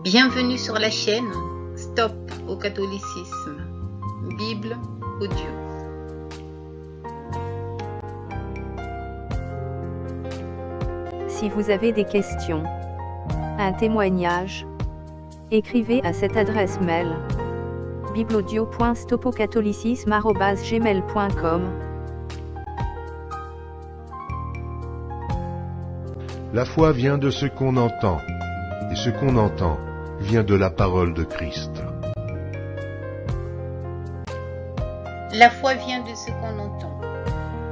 Bienvenue sur la chaîne Stop au catholicisme, Bible audio. Si vous avez des questions, un témoignage, écrivez à cette adresse mail bibleaudio.stopocatholicisme@gmail.com. La foi vient de ce qu'on entend, et ce qu'on entend vient de la parole de Christ. La foi vient de ce qu'on entend,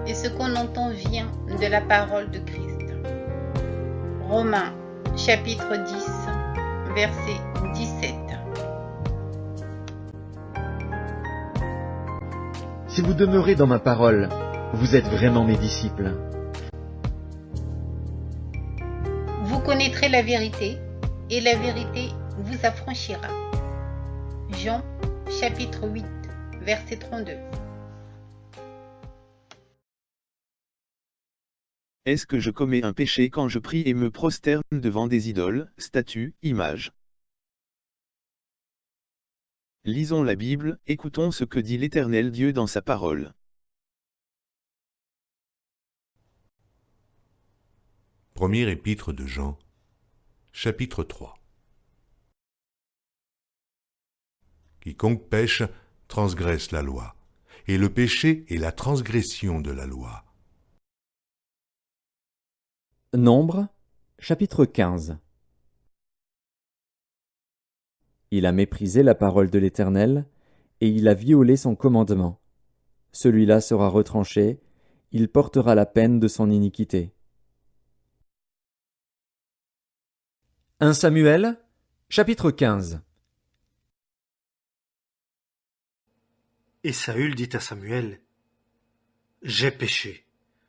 et ce qu'on entend vient de la parole de Christ. Romains, chapitre 10, verset 17. Si vous demeurez dans ma parole, vous êtes vraiment mes disciples. Vous connaîtrez la vérité, et la vérité vous affranchira. Jean, chapitre 8, verset 32. Est-ce que je commets un péché quand je prie et me prosterne devant des idoles, statues, images? Lisons la Bible, écoutons ce que dit l'Éternel Dieu dans sa parole. Premier épître de Jean, chapitre 3. Quiconque pêche transgresse la loi, et le péché est la transgression de la loi. Nombre, chapitre 15. Il a méprisé la parole de l'Éternel, et il a violé son commandement. Celui-là sera retranché, il portera la peine de son iniquité. 1 Samuel, chapitre 15. Et Saül dit à Samuel: J'ai péché,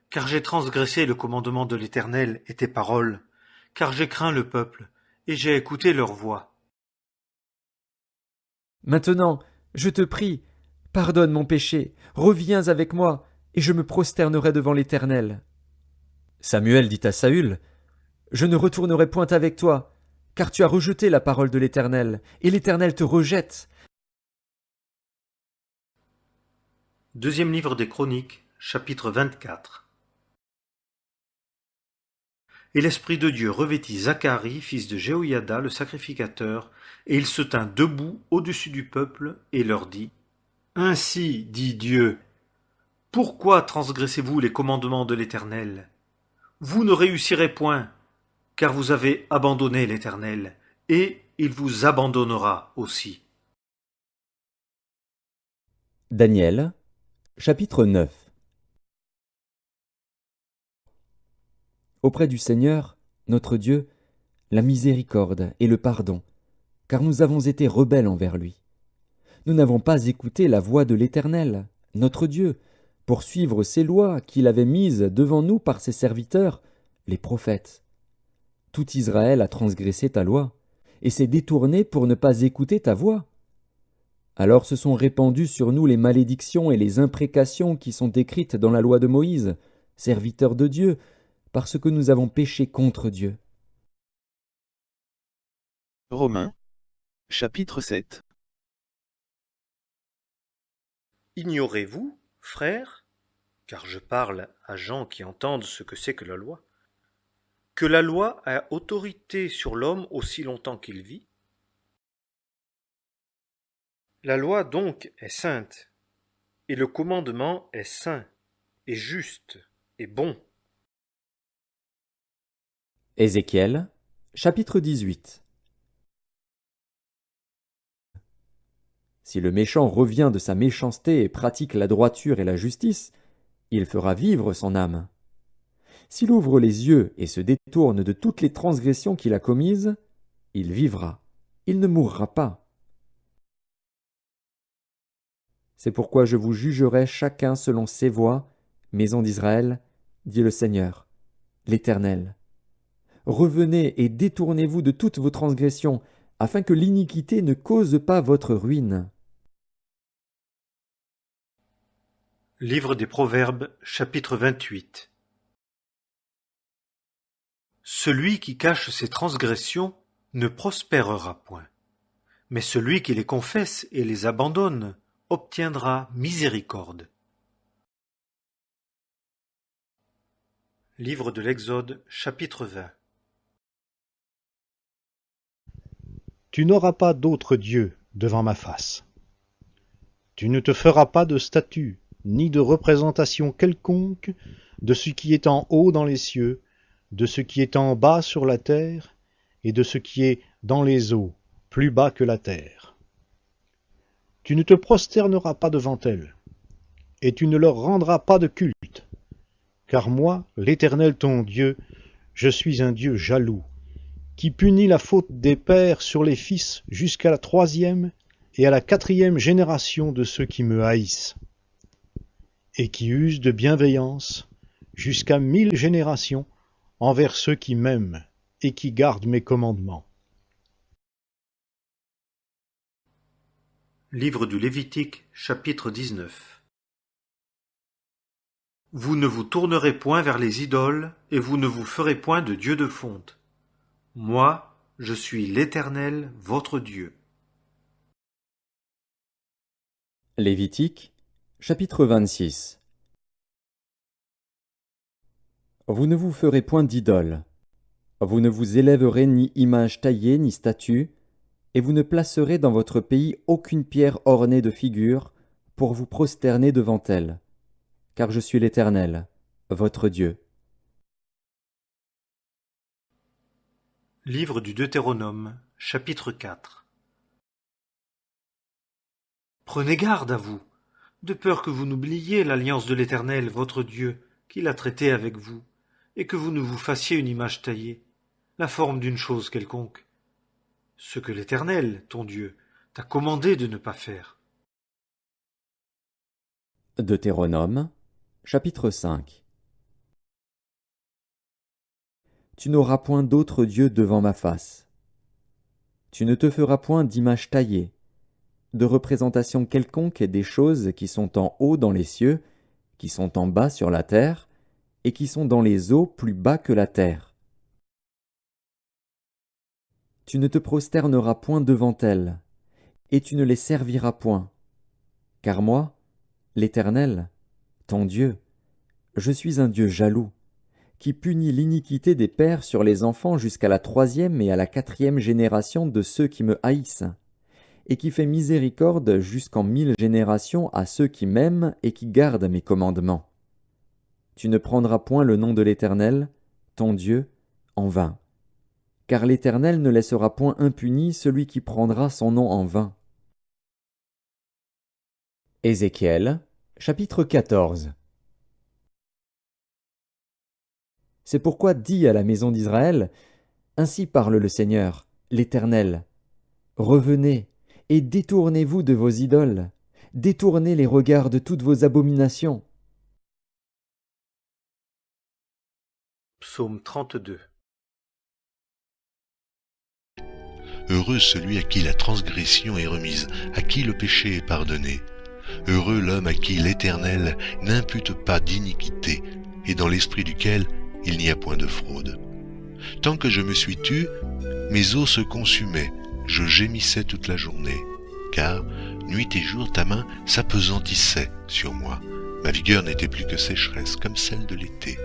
car j'ai transgressé le commandement de l'Éternel et tes paroles, car j'ai craint le peuple, et j'ai écouté leur voix. Maintenant, je te prie, pardonne mon péché, reviens avec moi, et je me prosternerai devant l'Éternel. Samuel dit à Saül: Je ne retournerai point avec toi, car tu as rejeté la parole de l'Éternel, et l'Éternel te rejette. Deuxième livre des Chroniques, chapitre 24. Et l'Esprit de Dieu revêtit Zacharie, fils de Jéhoïada, le sacrificateur, et il se tint debout au-dessus du peuple, et leur dit: Ainsi dit Dieu, pourquoi transgressez-vous les commandements de l'Éternel? Vous ne réussirez point, car vous avez abandonné l'Éternel, et il vous abandonnera aussi. Daniel, chapitre 9. Auprès du Seigneur, notre Dieu, la miséricorde et le pardon, car nous avons été rebelles envers lui. Nous n'avons pas écouté la voix de l'Éternel, notre Dieu, pour suivre ses lois qu'il avait mises devant nous par ses serviteurs, les prophètes. Tout Israël a transgressé ta loi, et s'est détourné pour ne pas écouter ta voix. Alors se sont répandues sur nous les malédictions et les imprécations qui sont écrites dans la loi de Moïse, serviteur de Dieu, parce que nous avons péché contre Dieu. Romains, chapitre 7. Ignorez-vous, frères, car je parle à gens qui entendent ce que c'est que la loi a autorité sur l'homme aussi longtemps qu'il vit? La loi donc est sainte, et le commandement est saint, et juste, et bon. Ézéchiel, chapitre 18. Si le méchant revient de sa méchanceté et pratique la droiture et la justice, il fera vivre son âme. S'il ouvre les yeux et se détourne de toutes les transgressions qu'il a commises, il vivra, il ne mourra pas. C'est pourquoi je vous jugerai chacun selon ses voies, maison d'Israël, dit le Seigneur, l'Éternel. Revenez et détournez-vous de toutes vos transgressions, afin que l'iniquité ne cause pas votre ruine. Livre des Proverbes, chapitre 28. Celui qui cache ses transgressions ne prospérera point, mais celui qui les confesse et les abandonne obtiendra miséricorde. Livre de l'Exode, chapitre 20. Tu n'auras pas d'autre Dieu devant ma face. Tu ne te feras pas de statue, ni de représentation quelconque de ce qui est en haut dans les cieux, de ce qui est en bas sur la terre, et de ce qui est dans les eaux, plus bas que la terre. Tu ne te prosterneras pas devant elles, et tu ne leur rendras pas de culte, car moi, l'Éternel ton Dieu, je suis un Dieu jaloux, qui punit la faute des pères sur les fils jusqu'à la 3e et à la 4e génération de ceux qui me haïssent, et qui use de bienveillance jusqu'à 1000 générations envers ceux qui m'aiment et qui gardent mes commandements. Livre du Lévitique, chapitre 19. Vous ne vous tournerez point vers les idoles, et vous ne vous ferez point de dieu de fonte. Moi, je suis l'Éternel, votre Dieu. Lévitique, chapitre 26. Vous ne vous ferez point d'idole. Vous ne vous élèverez ni image taillée ni statue, et vous ne placerez dans votre pays aucune pierre ornée de figures pour vous prosterner devant elle, car je suis l'Éternel, votre Dieu. Livre du Deutéronome, chapitre 4. Prenez garde à vous, de peur que vous n'oubliiez l'alliance de l'Éternel, votre Dieu, qu'il a traitée avec vous, et que vous ne vous fassiez une image taillée, la forme d'une chose quelconque, ce que l'Éternel, ton Dieu, t'a commandé de ne pas faire. Deutéronome, chapitre 5. Tu n'auras point d'autre Dieu devant ma face. Tu ne te feras point d'image taillée, de représentation quelconque des choses qui sont en haut dans les cieux, qui sont en bas sur la terre, et qui sont dans les eaux plus bas que la terre. Tu ne te prosterneras point devant elles, et tu ne les serviras point, car moi, l'Éternel, ton Dieu, je suis un Dieu jaloux, qui punit l'iniquité des pères sur les enfants jusqu'à la 3e et à la 4e génération de ceux qui me haïssent, et qui fait miséricorde jusqu'en 1000 générations à ceux qui m'aiment et qui gardent mes commandements. Tu ne prendras point le nom de l'Éternel, ton Dieu, en vain, car l'Éternel ne laissera point impuni celui qui prendra son nom en vain. Ézéchiel, chapitre 14. C'est pourquoi dis à la maison d'Israël, ainsi parle le Seigneur, l'Éternel. Revenez et détournez-vous de vos idoles, détournez les regards de toutes vos abominations. Psaume 32. Heureux celui à qui la transgression est remise, à qui le péché est pardonné. Heureux l'homme à qui l'Éternel n'impute pas d'iniquité, et dans l'esprit duquel il n'y a point de fraude. Tant que je me suis tu, mes os se consumaient, je gémissais toute la journée, car nuit et jour ta main s'apesantissait sur moi. Ma vigueur n'était plus que sécheresse, comme celle de l'été.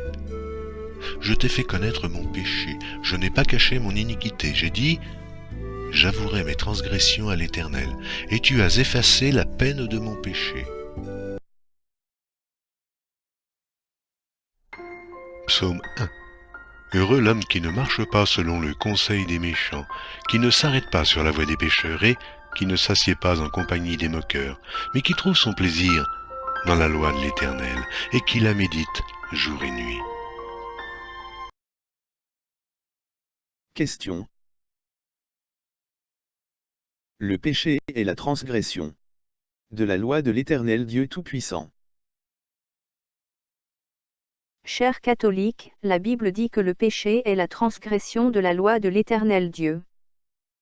Je t'ai fait connaître mon péché, je n'ai pas caché mon iniquité. J'ai dit, j'avouerai mes transgressions à l'Éternel, et tu as effacé la peine de mon péché. Psaume 1. Heureux l'homme qui ne marche pas selon le conseil des méchants, qui ne s'arrête pas sur la voie des pécheurs et qui ne s'assied pas en compagnie des moqueurs, mais qui trouve son plaisir dans la loi de l'Éternel et qui la médite jour et nuit. Question. Le péché est la transgression de la loi de l'Éternel Dieu Tout-Puissant. Chers catholiques, la Bible dit que le péché est la transgression de la loi de l'Éternel Dieu.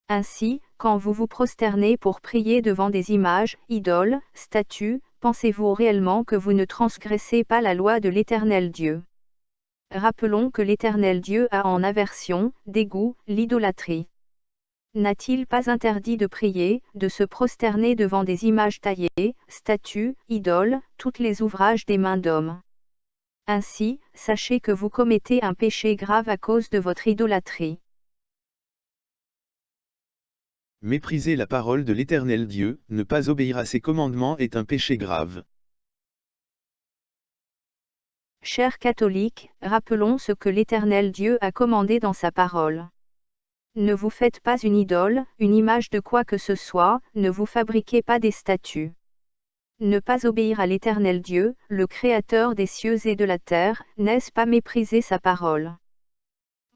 Ainsi, quand vous vous prosternez pour prier devant des images, idoles, statues, pensez-vous réellement que vous ne transgressez pas la loi de l'Éternel Dieu? Rappelons que l'Éternel Dieu a en aversion, dégoût, l'idolâtrie. N'a-t-il pas interdit de prier, de se prosterner devant des images taillées, statues, idoles, toutes les ouvrages des mains d'hommes? Ainsi, sachez que vous commettez un péché grave à cause de votre idolâtrie. Mépriser la parole de l'Éternel Dieu, ne pas obéir à ses commandements est un péché grave. Chers catholiques, rappelons ce que l'Éternel Dieu a commandé dans sa parole. Ne vous faites pas une idole, une image de quoi que ce soit, ne vous fabriquez pas des statues. Ne pas obéir à l'Éternel Dieu, le Créateur des cieux et de la terre, n'est-ce pas mépriser sa parole?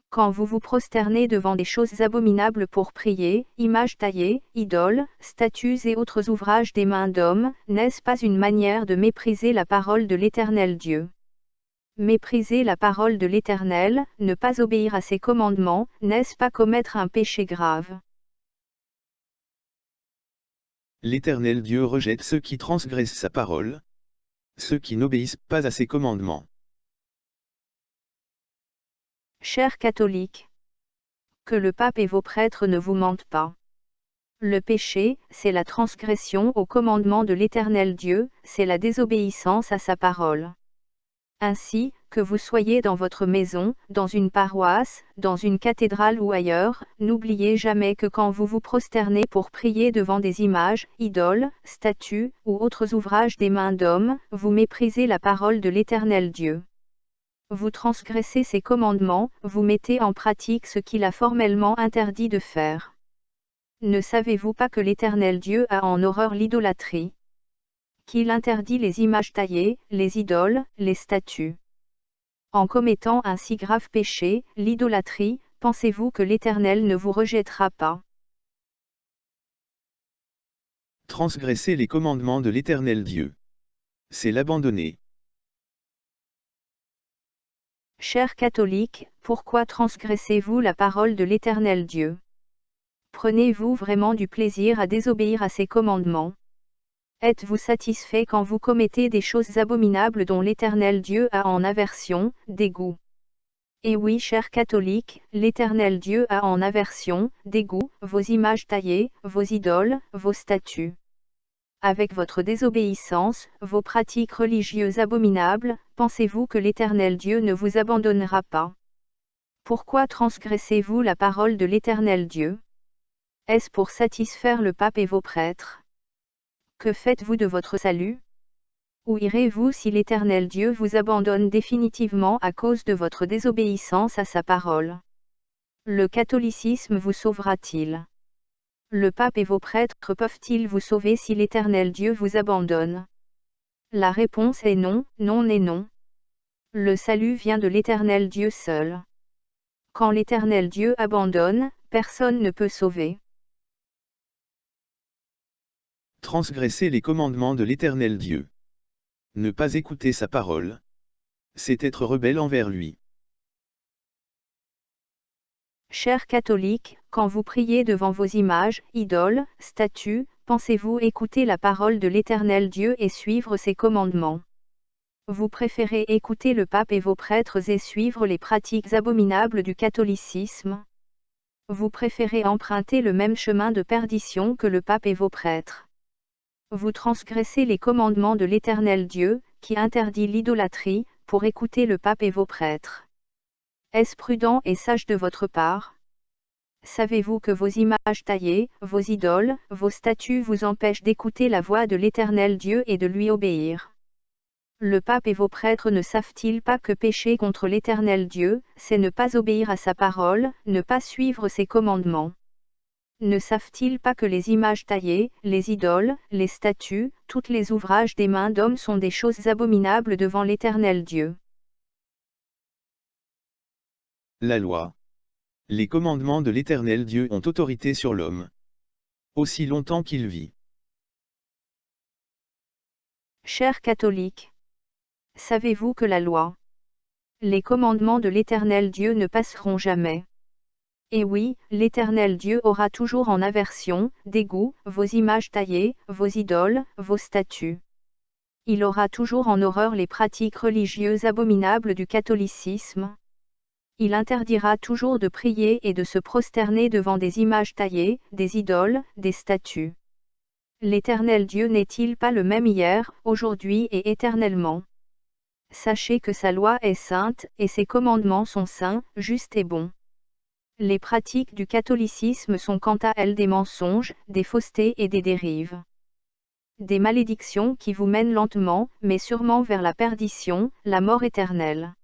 Quand vous vous prosternez devant des choses abominables pour prier, images taillées, idoles, statues et autres ouvrages des mains d'hommes, n'est-ce pas une manière de mépriser la parole de l'Éternel Dieu? Mépriser la parole de l'Éternel, ne pas obéir à ses commandements, n'est-ce pas commettre un péché grave? L'Éternel Dieu rejette ceux qui transgressent sa parole, ceux qui n'obéissent pas à ses commandements. Chers catholiques, que le pape et vos prêtres ne vous mentent pas. Le péché, c'est la transgression au commandement de l'Éternel Dieu, c'est la désobéissance à sa parole. Ainsi, que vous soyez dans votre maison, dans une paroisse, dans une cathédrale ou ailleurs, n'oubliez jamais que quand vous vous prosternez pour prier devant des images, idoles, statues, ou autres ouvrages des mains d'hommes, vous méprisez la parole de l'Éternel Dieu. Vous transgressez ses commandements, vous mettez en pratique ce qu'il a formellement interdit de faire. Ne savez-vous pas que l'Éternel Dieu a en horreur l'idolâtrie? Qu'il interdit les images taillées, les idoles, les statues. En commettant un si grave péché, l'idolâtrie, pensez-vous que l'Éternel ne vous rejettera pas? Transgresser les commandements de l'Éternel Dieu, c'est l'abandonner. Chers catholiques, pourquoi transgressez-vous la parole de l'Éternel Dieu? Prenez-vous vraiment du plaisir à désobéir à ses commandements? Êtes-vous satisfait quand vous commettez des choses abominables dont l'Éternel Dieu a en aversion, dégoût? Et oui, chers catholiques, l'Éternel Dieu a en aversion, dégoût, vos images taillées, vos idoles, vos statues. Avec votre désobéissance, vos pratiques religieuses abominables, pensez-vous que l'Éternel Dieu ne vous abandonnera pas? Pourquoi transgressez-vous la parole de l'Éternel Dieu? Est-ce pour satisfaire le pape et vos prêtres? Que faites-vous de votre salut? Où irez-vous si l'Éternel Dieu vous abandonne définitivement à cause de votre désobéissance à sa parole? Le catholicisme vous sauvera-t-il? Le pape et vos prêtres peuvent-ils vous sauver si l'Éternel Dieu vous abandonne? La réponse est non, non et non. Le salut vient de l'Éternel Dieu seul. Quand l'Éternel Dieu abandonne, personne ne peut sauver. Transgresser les commandements de l'Éternel Dieu. Ne pas écouter sa parole, c'est être rebelle envers lui. Chers catholiques, quand vous priez devant vos images, idoles, statues, pensez-vous écouter la parole de l'Éternel Dieu et suivre ses commandements? Vous préférez écouter le pape et vos prêtres et suivre les pratiques abominables du catholicisme? Vous préférez emprunter le même chemin de perdition que le pape et vos prêtres? Vous transgressez les commandements de l'Éternel Dieu, qui interdit l'idolâtrie, pour écouter le pape et vos prêtres. Est-ce prudent et sage de votre part? Savez-vous que vos images taillées, vos idoles, vos statues vous empêchent d'écouter la voix de l'Éternel Dieu et de lui obéir? Le pape et vos prêtres ne savent-ils pas que pécher contre l'Éternel Dieu, c'est ne pas obéir à sa parole, ne pas suivre ses commandements? Ne savent-ils pas que les images taillées, les idoles, les statues, tous les ouvrages des mains d'hommes sont des choses abominables devant l'Éternel Dieu? La loi. Les commandements de l'Éternel Dieu ont autorité sur l'homme, aussi longtemps qu'il vit. Chers catholiques, savez-vous que la loi, les commandements de l'Éternel Dieu ne passeront jamais? Et oui, l'Éternel Dieu aura toujours en aversion, dégoût, vos images taillées, vos idoles, vos statues. Il aura toujours en horreur les pratiques religieuses abominables du catholicisme. Il interdira toujours de prier et de se prosterner devant des images taillées, des idoles, des statues. L'Éternel Dieu n'est-il pas le même hier, aujourd'hui et éternellement? Sachez que sa loi est sainte, et ses commandements sont saints, justes et bons. Les pratiques du catholicisme sont quant à elles des mensonges, des faussetés et des dérives. Des malédictions qui vous mènent lentement, mais sûrement vers la perdition, la mort éternelle.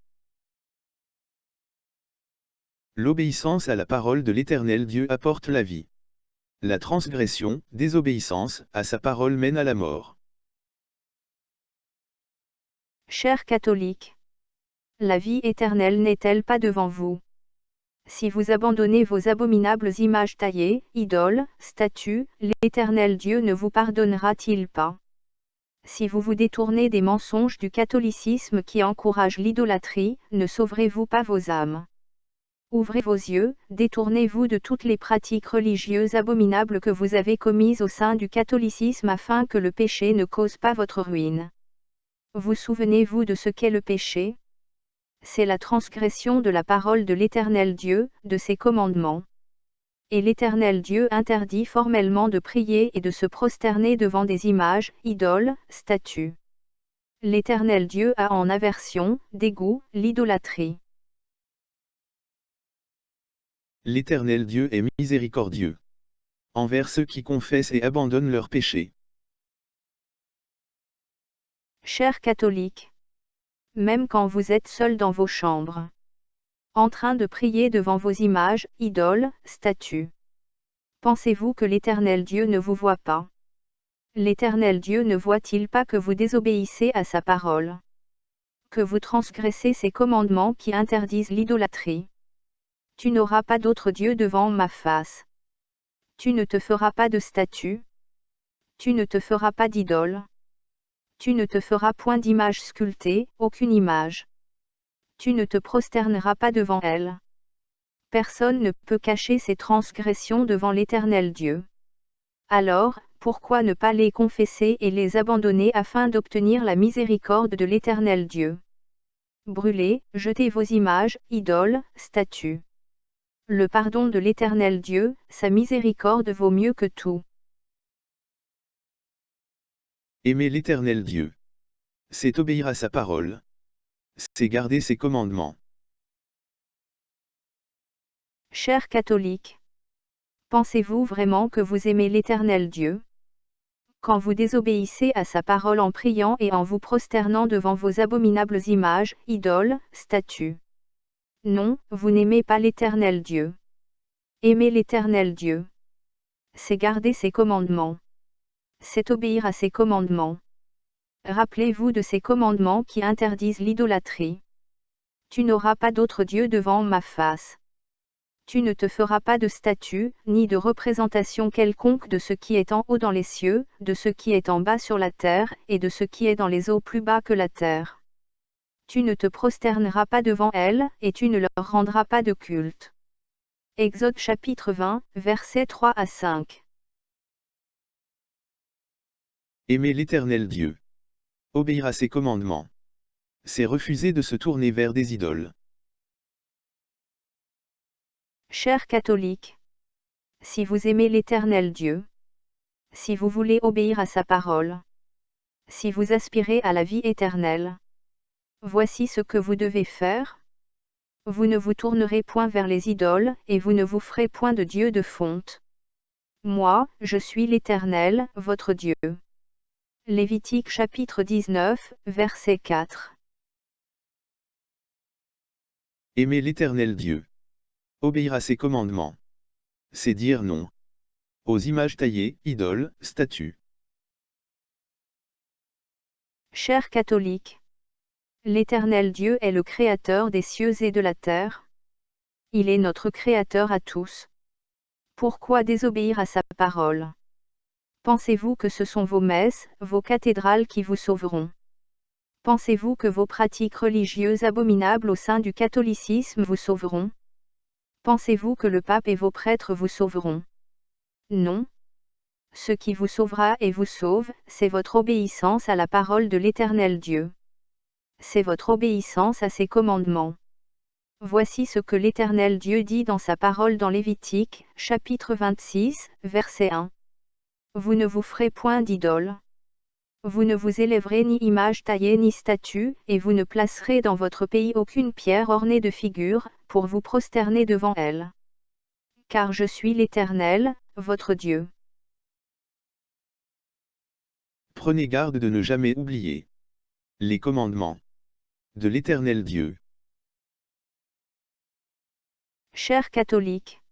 L'obéissance à la parole de l'Éternel Dieu apporte la vie. La transgression, désobéissance, à sa parole mène à la mort. Chers catholiques, la vie éternelle n'est-elle pas devant vous? Si vous abandonnez vos abominables images taillées, idoles, statues, l'Éternel Dieu ne vous pardonnera-t-il pas? Si vous vous détournez des mensonges du catholicisme qui encourage l'idolâtrie, ne sauverez-vous pas vos âmes? Ouvrez vos yeux, détournez-vous de toutes les pratiques religieuses abominables que vous avez commises au sein du catholicisme afin que le péché ne cause pas votre ruine. Vous souvenez-vous de ce qu'est le péché? C'est la transgression de la parole de l'Éternel Dieu, de ses commandements. Et l'Éternel Dieu interdit formellement de prier et de se prosterner devant des images, idoles, statues. L'Éternel Dieu a en aversion, dégoût, l'idolâtrie. L'Éternel Dieu est miséricordieux envers ceux qui confessent et abandonnent leurs péchés. Chers catholiques, même quand vous êtes seuls dans vos chambres, en train de prier devant vos images, idoles, statues, pensez-vous que l'Éternel Dieu ne vous voit pas? L'Éternel Dieu ne voit-il pas que vous désobéissez à sa parole? Que vous transgressez ses commandements qui interdisent l'idolâtrie? Tu n'auras pas d'autre Dieu devant ma face. Tu ne te feras pas de statue. Tu ne te feras pas d'idole. Tu ne te feras point d'image sculptée, aucune image. Tu ne te prosterneras pas devant elle. Personne ne peut cacher ses transgressions devant l'Éternel Dieu. Alors, pourquoi ne pas les confesser et les abandonner afin d'obtenir la miséricorde de l'Éternel Dieu? Brûlez, jetez vos images, idoles, statues. Le pardon de l'Éternel Dieu, sa miséricorde vaut mieux que tout. Aimer l'Éternel Dieu. C'est obéir à sa parole. C'est garder ses commandements. Chers catholiques, pensez-vous vraiment que vous aimez l'Éternel Dieu? Quand vous désobéissez à sa parole en priant et en vous prosternant devant vos abominables images, idoles, statues. Non, vous n'aimez pas l'Éternel Dieu. Aimer l'Éternel Dieu. C'est garder ses commandements. C'est obéir à ses commandements. Rappelez-vous de ces commandements qui interdisent l'idolâtrie. Tu n'auras pas d'autre Dieu devant ma face. Tu ne te feras pas de statue, ni de représentation quelconque de ce qui est en haut dans les cieux, de ce qui est en bas sur la terre, et de ce qui est dans les eaux plus bas que la terre. Tu ne te prosterneras pas devant elles, et tu ne leur rendras pas de culte. Exode chapitre 20, versets 3 à 5. Aimer l'Éternel Dieu. Obéir à ses commandements. C'est refuser de se tourner vers des idoles. Chers catholiques, si vous aimez l'Éternel Dieu, si vous voulez obéir à sa parole, si vous aspirez à la vie éternelle, voici ce que vous devez faire. Vous ne vous tournerez point vers les idoles, et vous ne vous ferez point de Dieu de fonte. Moi, je suis l'Éternel, votre Dieu. Lévitique chapitre 19, verset 4. Aimer l'Éternel Dieu. Obéir à ses commandements. C'est dire non aux images taillées, idoles, statues. Chers catholiques, l'Éternel Dieu est le Créateur des cieux et de la terre. Il est notre Créateur à tous. Pourquoi désobéir à sa parole? Pensez-vous que ce sont vos messes, vos cathédrales qui vous sauveront? Pensez-vous que vos pratiques religieuses abominables au sein du catholicisme vous sauveront? Pensez-vous que le pape et vos prêtres vous sauveront? Non. Ce qui vous sauvera et vous sauve, c'est votre obéissance à la parole de l'Éternel Dieu. C'est votre obéissance à ses commandements. Voici ce que l'Éternel Dieu dit dans sa parole dans Lévitique, chapitre 26, verset 1. Vous ne vous ferez point d'idole. Vous ne vous élèverez ni image taillée ni statue, et vous ne placerez dans votre pays aucune pierre ornée de figures, pour vous prosterner devant elle. Car je suis l'Éternel, votre Dieu. Prenez garde de ne jamais oublier les commandements de l'Éternel Dieu. Chers catholiques,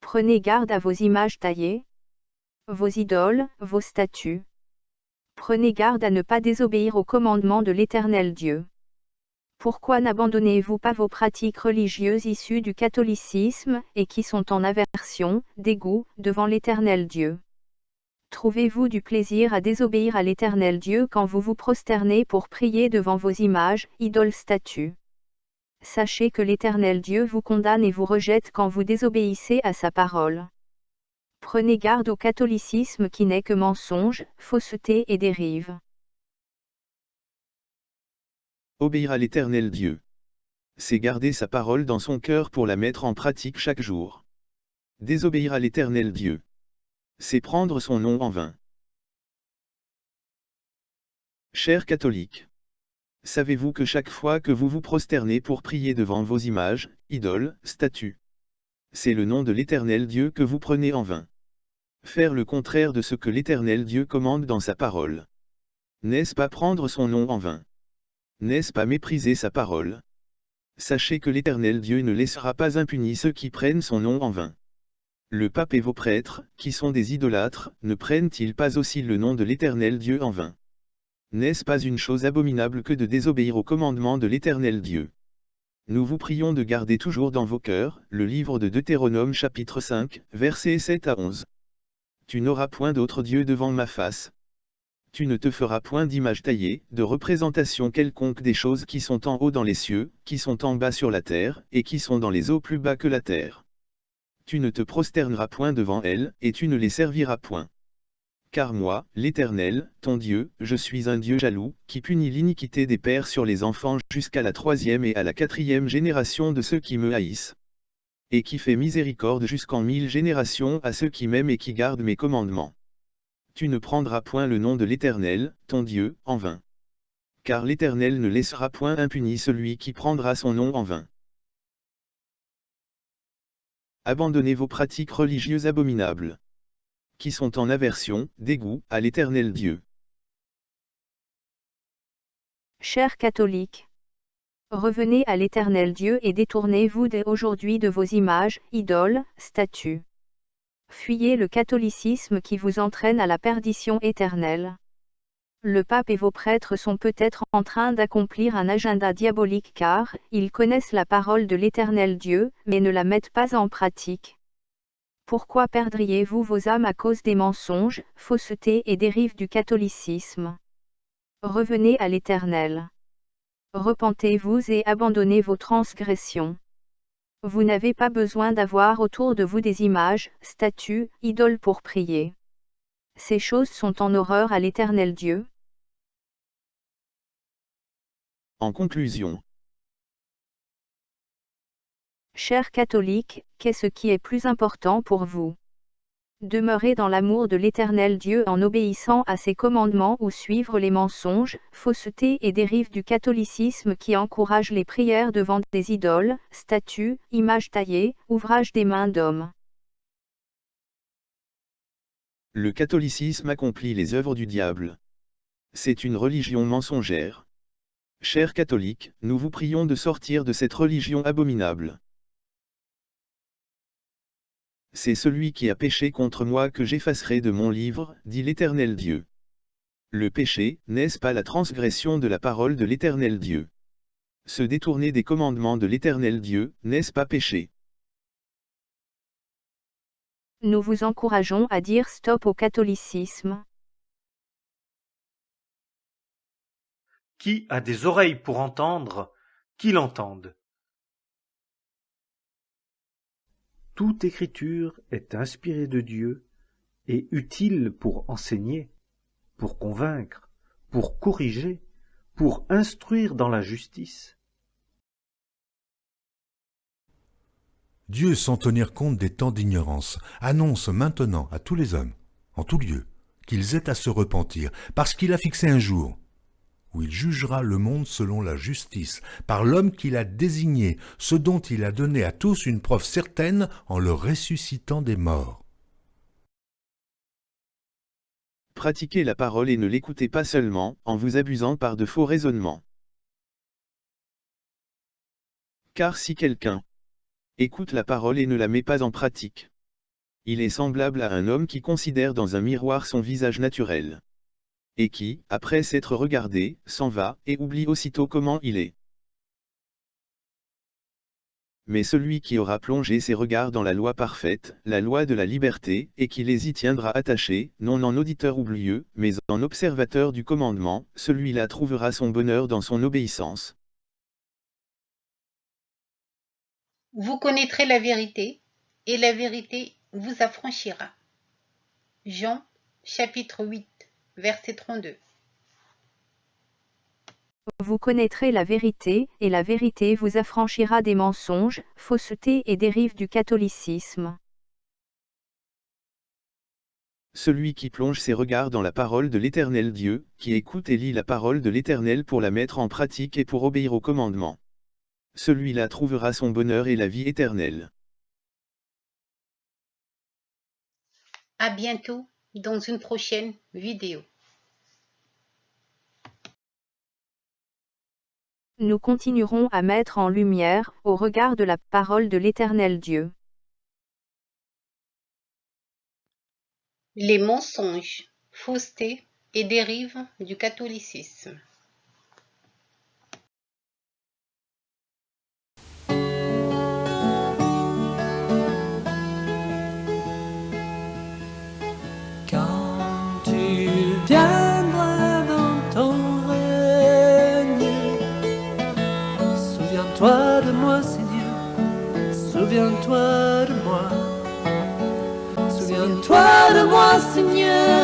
prenez garde à vos images taillées, vos idoles, vos statues. Prenez garde à ne pas désobéir aux commandements de l'Éternel Dieu. Pourquoi n'abandonnez-vous pas vos pratiques religieuses issues du catholicisme, et qui sont en aversion, dégoût, devant l'Éternel Dieu? Trouvez-vous du plaisir à désobéir à l'Éternel Dieu quand vous vous prosternez pour prier devant vos images, idoles, statues? Sachez que l'Éternel Dieu vous condamne et vous rejette quand vous désobéissez à sa parole. Prenez garde au catholicisme qui n'est que mensonge, fausseté et dérive. Obéir à l'Éternel Dieu, c'est garder sa parole dans son cœur pour la mettre en pratique chaque jour. Désobéir à l'Éternel Dieu, c'est prendre son nom en vain. Chers catholiques, savez-vous que chaque fois que vous vous prosternez pour prier devant vos images, idoles, statues, c'est le nom de l'Éternel Dieu que vous prenez en vain? Faire le contraire de ce que l'Éternel Dieu commande dans sa parole. N'est-ce pas prendre son nom en vain? N'est-ce pas mépriser sa parole? Sachez que l'Éternel Dieu ne laissera pas impunis ceux qui prennent son nom en vain. Le pape et vos prêtres, qui sont des idolâtres, ne prennent-ils pas aussi le nom de l'Éternel Dieu en vain? N'est-ce pas une chose abominable que de désobéir au commandement de l'Éternel Dieu? Nous vous prions de garder toujours dans vos cœurs, le livre de Deutéronome chapitre 5, versets 7 à 11. Tu n'auras point d'autre Dieu devant ma face. Tu ne te feras point d'image taillée, de représentation quelconque des choses qui sont en haut dans les cieux, qui sont en bas sur la terre, et qui sont dans les eaux plus bas que la terre. Tu ne te prosterneras point devant elles, et tu ne les serviras point. Car moi, l'Éternel, ton Dieu, je suis un Dieu jaloux, qui punit l'iniquité des pères sur les enfants jusqu'à la 3e et à la 4e génération de ceux qui me haïssent. Et qui fait miséricorde jusqu'en 1000 générations à ceux qui m'aiment et qui gardent mes commandements. Tu ne prendras point le nom de l'Éternel, ton Dieu, en vain. Car l'Éternel ne laissera point impuni celui qui prendra son nom en vain. Abandonnez vos pratiques religieuses abominables, qui sont en aversion, dégoût, à l'Éternel Dieu. Chers catholiques, revenez à l'Éternel Dieu et détournez-vous dès aujourd'hui de vos images, idoles, statues. Fuyez le catholicisme qui vous entraîne à la perdition éternelle. Le pape et vos prêtres sont peut-être en train d'accomplir un agenda diabolique car ils connaissent la parole de l'Éternel Dieu, mais ne la mettent pas en pratique. Pourquoi perdriez-vous vos âmes à cause des mensonges, faussetés et dérives du catholicisme? Revenez à l'Éternel. Repentez-vous et abandonnez vos transgressions. Vous n'avez pas besoin d'avoir autour de vous des images, statues, idoles pour prier. Ces choses sont en horreur à l'Éternel Dieu. En conclusion, Chers catholiques, qu'est-ce qui est plus important pour vous? Demeurer dans l'amour de l'Éternel Dieu en obéissant à ses commandements ou suivre les mensonges, faussetés et dérives du catholicisme qui encouragent les prières devant des idoles, statues, images taillées, ouvrages des mains d'hommes. le catholicisme accomplit les œuvres du diable. C'est une religion mensongère. Chers catholiques, nous vous prions de sortir de cette religion abominable. C'est celui qui a péché contre moi que j'effacerai de mon livre, dit l'Éternel Dieu. Le péché, n'est-ce pas la transgression de la parole de l'Éternel Dieu? Se détourner des commandements de l'Éternel Dieu, n'est-ce pas péché? Nous vous encourageons à dire stop au catholicisme. Qui a des oreilles pour entendre, qu'il entende. Toute écriture est inspirée de Dieu et utile pour enseigner, pour convaincre, pour corriger, pour instruire dans la justice, Dieu, sans tenir compte des temps d'ignorance, annonce maintenant à tous les hommes, en tout lieu, qu'ils aient à se repentir, parce qu'il a fixé un jour où il jugera le monde selon la justice, par l'homme qu'il a désigné, ce dont il a donné à tous une preuve certaine en le ressuscitant des morts. Pratiquez la parole et ne l'écoutez pas seulement, en vous abusant par de faux raisonnements. Car si quelqu'un écoute la parole et ne la met pas en pratique, il est semblable à un homme qui considère dans un miroir son visage naturel, et qui, après s'être regardé, s'en va, et oublie aussitôt comment il est. Mais celui qui aura plongé ses regards dans la loi parfaite, la loi de la liberté, et qui les y tiendra attachés, non en auditeur oublieux, mais en observateur du commandement, celui-là trouvera son bonheur dans son obéissance. Vous connaîtrez la vérité, et la vérité vous affranchira. Jean, chapitre 8, verset 32. Vous connaîtrez la vérité, et la vérité vous affranchira des mensonges, faussetés et dérives du catholicisme. Celui qui plonge ses regards dans la parole de l'Éternel Dieu, qui écoute et lit la parole de l'Éternel pour la mettre en pratique et pour obéir au commandement, celui-là trouvera son bonheur et la vie éternelle. À bientôt dans une prochaine vidéo. Nous continuerons à mettre en lumière, au regard de la parole de l'Éternel Dieu, Les mensonges, faussetés et dérives du catholicisme. Quand tu viendras dans ton règne, souviens-toi de moi, Seigneur, souviens-toi de moi. Souviens-toi de moi, Seigneur.